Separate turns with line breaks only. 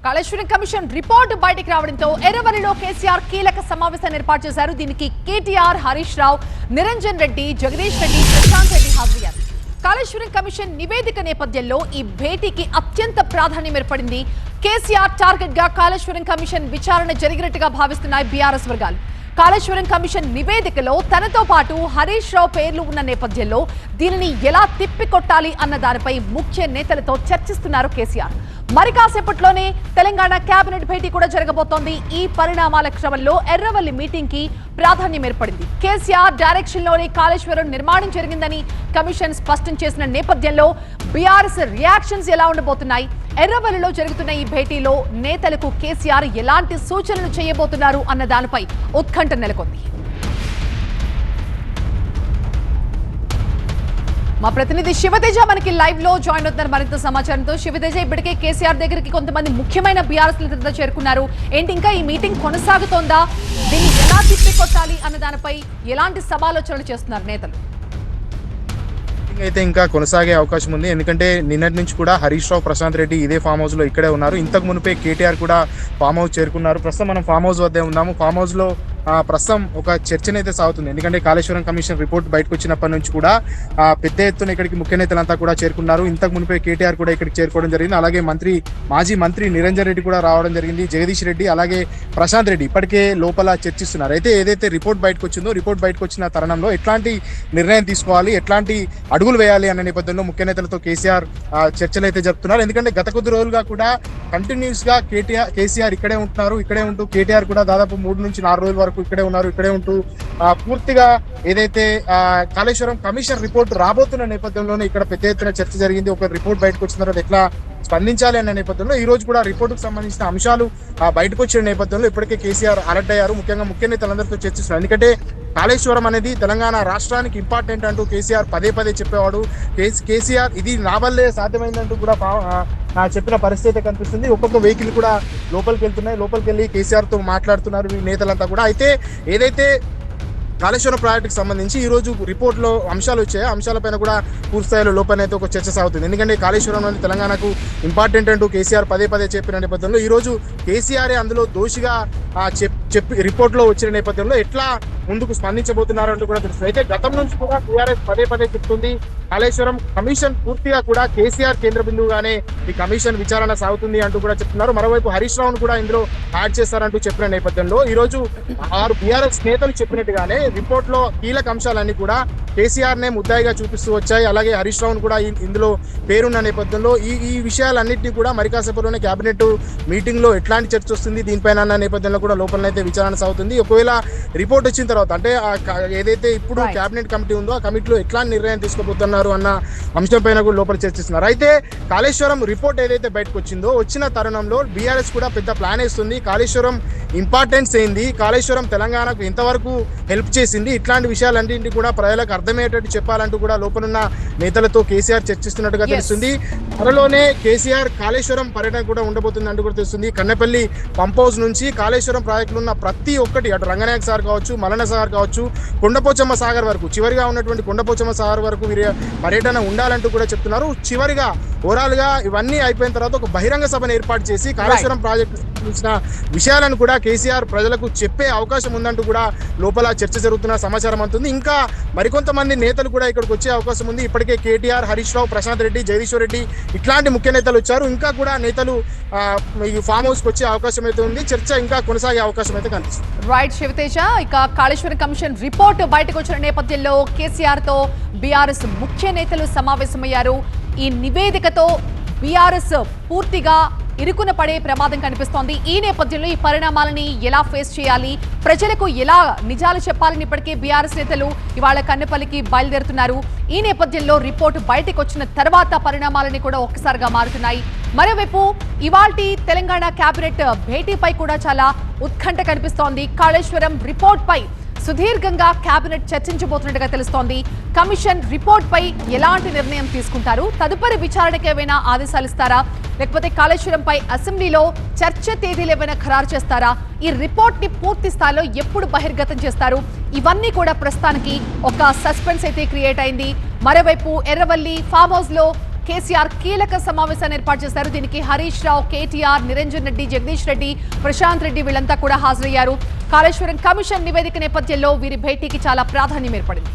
Kaleshwaram commission report బయటికి రావడంతో ఎర్రవల్లిలో కేసీఆర్ కీలక సమావేశాన్ని ఏర్పాటు చేశారు. దీనికి కేటీఆర్, హరీష్ రావు, నిరంజన్ రెడ్డి, జగదీష్ రెడ్డి, ప్రశాంత్ రెడ్డి హాజరయ్యారు. కాళేశ్వరం కమిషన్ నివేదిక నేపథ్యంలో ఈ భేటీకి అత్యంత ప్రాధాన్యం ఏర్పడింది. కేసీఆర్ టార్గెట్ గా కాళేశ్వరం కమిషన్ విచారణ జరిగినట్టుగా భావిస్తున్నాయి బీఆర్ఎస్ వర్గాలు. కాళేశ్వరం కమిషన్ నివేదికలో తనతో పాటు హరీష్ రావు పేర్లు ఉన్న నేపథ్యంలో దీనిని ఎలా తిప్పికొట్టాలి అన్న దానిపై ముఖ్య నేతలతో చర్చిస్తున్నారు కేసీఆర్. మరి కాసేపట్లోనే తెలంగాణ కేబినెట్ భేటీ కూడా జరగబోతోంది. ఈ పరిణామాల క్రమంలో ఎర్రవల్లి మీటింగ్ కి ప్రాధాన్యం ఏర్పడింది. కేసీఆర్ డైరెక్షన్ లోనే కాళేశ్వరం నిర్మాణం జరిగిందని కమిషన్ స్పష్టం చేసిన నేపథ్యంలో బీఆర్ఎస్ రియాక్షన్స్ ఎలా ఉండబోతున్నాయి, ఎర్రవల్లిలో జరుగుతున్న ఈ భేటీలో నేతలకు కేసీఆర్ ఎలాంటి సూచనలు చేయబోతున్నారు అన్న దానిపై ఉత్కంఠ నెలకొంది. మా ప్రతినిధి శివతేజ మనకి లైవ్ లో జాయిన్ అవుతున్నారు మరింత సమాచారంతో. శివతేజ, ఇప్పటికే కేసీఆర్ దగ్గరికి కొంతమంది ముఖ్యమైన బీఆర్ఎస్ నేతలతో చేరుకున్నారు. ఏంటి ఇంకా ఈ మీటింగ్ కొనసాగుతోందా? దీన్ని ఎలా తిప్పికొట్టాలి అన్న దానిపై ఎలాంటి సమాలోచనలు చేస్తున్నారు నేతలు?
అయితే ఇంకా కొనసాగే అవకాశం ఉంది. ఎందుకంటే నిన్నటి నుంచి కూడా హరీష్ రావు, ప్రశాంత్ రెడ్డి ఇదే ఫామ్ హౌస్ లో ఇక్కడే ఉన్నారు. ఇంతకు మునిపే కేటీఆర్ కూడా ఫామ్ హౌస్ చేరుకున్నారు. ప్రస్తుతం మనం ఫామ్ హౌస్ వద్దే ఉన్నాము. ఫామ్ హౌస్ లో ప్రస్తుతం ఒక చర్చనైతే సాగుతుంది. ఎందుకంటే కాళేశ్వరం కమిషన్ రిపోర్ట్ బయటకు వచ్చినప్పటి నుంచి కూడా పెద్ద ఎత్తున ఇక్కడికి ముఖ్య నేతలంతా కూడా చేరుకున్నారు. ఇంతకు మునిపే కేటీఆర్ కూడా ఇక్కడికి చేరుకోవడం జరిగింది. అలాగే మాజీ మంత్రి నిరంజన్ రెడ్డి కూడా రావడం జరిగింది. జగదీష్ రెడ్డి అలాగే ప్రశాంత్ రెడ్డి ఇప్పటికే లోపల చర్చిస్తున్నారు. అయితే ఏదైతే రిపోర్ట్ బయటకు వచ్చిందో, రిపోర్ట్ బయటకు వచ్చిన తరుణంలో ఎట్లాంటి నిర్ణయం తీసుకోవాలి, ఎట్లాంటి అడుగులు వేయాలి అనే నేపథ్యంలో ముఖ్య నేతలతో కేసీఆర్ చర్చలు అయితే జరుపుతున్నారు. ఎందుకంటే గత కొద్ది రోజులుగా కూడా కంటిన్యూస్ గా కేసీఆర్ ఇక్కడే ఉంటూ కేటీఆర్ కూడా దాదాపు 3 నుంచి 4 రోజుల వరకు ఇక్కడే ఉంటూ పూర్తిగా ఏదైతే కాళేశ్వరం కమిషన్ రిపోర్ట్ రాబోతున్న నేపథ్యంలోనే ఇక్కడ పెద్ద ఎత్తున చర్చ జరిగింది. ఒక రిపోర్ట్ బయటకు వచ్చిన తర్వాత ఎట్లా స్పందించాలి అనే నేపథ్యంలో ఈ రోజు కూడా రిపోర్టుకు సంబంధించిన అంశాలు బయటకు వచ్చిన నేపథ్యంలో ఇప్పటికే కేసీఆర్ అలర్ట్ అయ్యారు. ముఖ్యంగా ముఖ్య నేతలందరితో చర్చిస్తున్నారు. ఎందుకంటే కాళేశ్వరం అనేది తెలంగాణ రాష్ట్రానికి ఇంపార్టెంట్ అంటూ కేసీఆర్ పదే చెప్పేవాడు. కేసీఆర్ ఇది నా వల్లే సాధ్యమైందంటూ కూడా చెప్పిన పరిస్థితి కనిపిస్తుంది. ఒక్కొక్క వెహికల్ కూడా లోపలికి వెళ్ళి కేసీఆర్ తో మాట్లాడుతున్నారు ఈ నేతలంతా కూడా. అయితే ఏదైతే కాళేశ్వరం ప్రాజెక్టుకి సంబంధించి ఈ రోజు రిపోర్ట్ లో అంశాలు వచ్చాయి. అంశాలపైన కూడా పూర్తి స్థాయిలో లోపలైతే ఒక చర్చ సాగుతుంది. ఎందుకంటే కాళేశ్వరం అనేది తెలంగాణకు ఇంపార్టెంట్ అంటూ కేసీఆర్ పదే చెప్పిన నేపథ్యంలో ఈ రోజు కేసీఆర్ అందులో దోషిగా చెప్పి రిపోర్ట్ లో వచ్చిన నేపథ్యంలో ఎట్లా ముందుకు స్పందించబోతున్నారు అంటూ కూడా తెలుస్తుంది. అయితే గతం నుంచి కూడా టీఆర్ఎస్ పదే చెప్తుంది కాళేశ్వరం కమిషన్ పూర్తిగా కూడా కేసీఆర్ కేంద్ర బిందువుగానే ఈ కమిషన్ విచారణ సాగుతుంది అంటూ కూడా చెప్తున్నారు. మరోవైపు హరీష్ రావును కూడా ఇందులో యాడ్ చేస్తారంటూ చెప్పిన నేపథ్యంలో ఈ రోజు 6 బీఆర్ఎస్ నేతలు చెప్పినట్టుగానే రిపోర్ట్ లో కీలక అంశాలన్నీ కూడా కేసీఆర్ నే ముద్దాయిగా చూపిస్తూ వచ్చాయి. అలాగే హరీష్ రావును కూడా ఇందులో పేరున్న నేపథ్యంలో ఈ విషయాలన్నింటినీ కూడా మరి కాసేపులోనే కేబినెట్ మీటింగ్ లో ఎట్లాంటి చర్చ వస్తుంది దీనిపైన అన్న నేపథ్యంలో కూడా లోపలనైతే విచారణ సాగుతుంది. ఒకవేళ రిపోర్ట్ వచ్చిన తర్వాత అంటే ఏదైతే ఇప్పుడు కేబినెట్ కమిటీ ఉందో ఆ కమిటీలో ఎట్లాంటి నిర్ణయం తీసుకోబోతున్నారు అన్న అంశం పైన కూడా లోపల చర్చిస్తున్నారు. అయితే కాళేశ్వరం రిపోర్ట్ ఏదైతే బయటకు వచ్చిన తరుణంలో బీఆర్ఎస్ కూడా పెద్ద ప్లాన్ వేస్తుంది. కాళేశ్వరం ఇంపార్టెన్స్ ఏంది, కాళేశ్వరం తెలంగాణకు ఎంతవరకు హెల్ప్ చేసింది, ఇట్లాంటి విషయాలన్నింటినీ కూడా ప్రజలకు అర్థమయ్యేటట్టు చెప్పాలంటూ కూడా లోపలున్న నేతలతో కేసీఆర్ చర్చిస్తున్నట్టుగా తెలుస్తుంది. త్వరలోనే కేసీఆర్ కాళేశ్వరం పర్యటన కూడా ఉండబోతుంది అంటూ కూడా తెలుస్తుంది. కన్నెపల్లి పంప్ హౌస్ నుంచి కాళేశ్వరం ప్రాజెక్టులు ఉన్న ప్రతి ఒక్కటి అటు రంగనాయక సాగర్ కావచ్చు, మలన సాగర్ కావచ్చు, కొండపోచమ్మ సాగర్ వరకు చివరిగా ఉన్నటువంటి కొండపోచమ్మ సాగర్ వరకు వీరి పర్యటన ఉండాలంటూ కూడా చెప్తున్నారు. చివరిగా ఓవరాల్ గా ఇవన్నీ అయిపోయిన తర్వాత ఒక బహిరంగ సభను ఏర్పాటు చేసి కాళేశ్వరం ప్రాజెక్టు సంబంధించిన విషయాలను కూడా కేసీఆర్ ప్రజలకు చెప్పే అవకాశం ఉందంటూ కూడా లోపల చర్చ జరుగుతున్న సమాచారం అంటుంది. ఇంకా మరికొంతమంది నేతలు కూడా ఇక్కడికి వచ్చే అవకాశం ఉంది. ఇప్పటికే కేటీఆర్, హరీష్ రావు, ప్రశాంత్ రెడ్డి, జగదీశ్వర్ రెడ్డి ఇట్లాంటి ముఖ్య నేతలు వచ్చారు. ఇంకా కూడా నేతలు ఈ ఫామ్ హౌస్ కి వచ్చే అవకాశం అయితే ఉంది. చర్చ ఇంకా కొనసాగే అవకాశం అయితే కనిపిస్తుంది.
రైట్ శివతేజ, ఇక కాళేశ్వరం కమిషన్ రిపోర్ట్ బయటకు వచ్చిన నేపథ్యంలో కేసీఆర్ తో బీఆర్ఎస్ ముఖ్య నేతలు సమావేశమయ్యారు. ఈ నివేదికతో బీఆర్ఎస్ పూర్తిగా ఇరుకున పడే ప్రమాదం కనిపిస్తోంది. ఈ నేపథ్యంలో ఈ పరిణామాలని ఎలా ఫేస్ చేయాలి, ప్రజలకు ఎలా నిజాలు చెప్పాలని ఇప్పటికే బీఆర్ఎస్ నేతలు ఇవాళ కన్నెపల్లికి బయలుదేరుతున్నారు. ఈ నేపథ్యంలో రిపోర్టు బయటకు వచ్చిన తర్వాత పరిణామాలని కూడా ఒక్కసారిగా మారుతున్నాయి. మరోవైపు ఇవాల్టి తెలంగాణ కేబినెట్ భేటీపై కూడా చాలా ఉత్కంఠ కనిపిస్తోంది. కాళేశ్వరం రిపోర్ట్ పై సుదీర్ఘంగా కేబినెట్ చర్చించబోతున్నట్టుగా తెలుస్తోంది. కమిషన్ రిపోర్ట్ పై ఎలాంటి నిర్ణయం తీసుకుంటారు, తదుపరి విచారణకు ఏమైనా ఆదేశాలు ఇస్తారా, లేకపోతే కాళేశ్వరంపై అసెంబ్లీలో చర్చ తేదీలు ఏమైనా ఖరారు చేస్తారా, ఈ రిపోర్ట్ ని పూర్తి స్థాయిలో ఎప్పుడు బహిర్గతం చేస్తారు, ఇవన్నీ కూడా ప్రస్తుతానికి ఒక సస్పెన్స్ అయితే క్రియేట్ అయింది. మరోవైపు ఎర్రవల్లి ఫామ్ హౌస్ లో కేసీఆర్ కీలక సమావేశాన్ని ఏర్పాటు చేశారు. దీనికి హరీష్ రావు, కేటీఆర్, నిరంజన్ రెడ్డి, జగదీష్ రెడ్డి, ప్రశాంత్ రెడ్డి వీళ్ళంతా కూడా హాజరయ్యారు. కాళేశ్వరం కమిషన్ నివేదిక నేపథ్యంలో వీరి భేటీకి చాలా ప్రాధాన్యం ఏర్పడింది.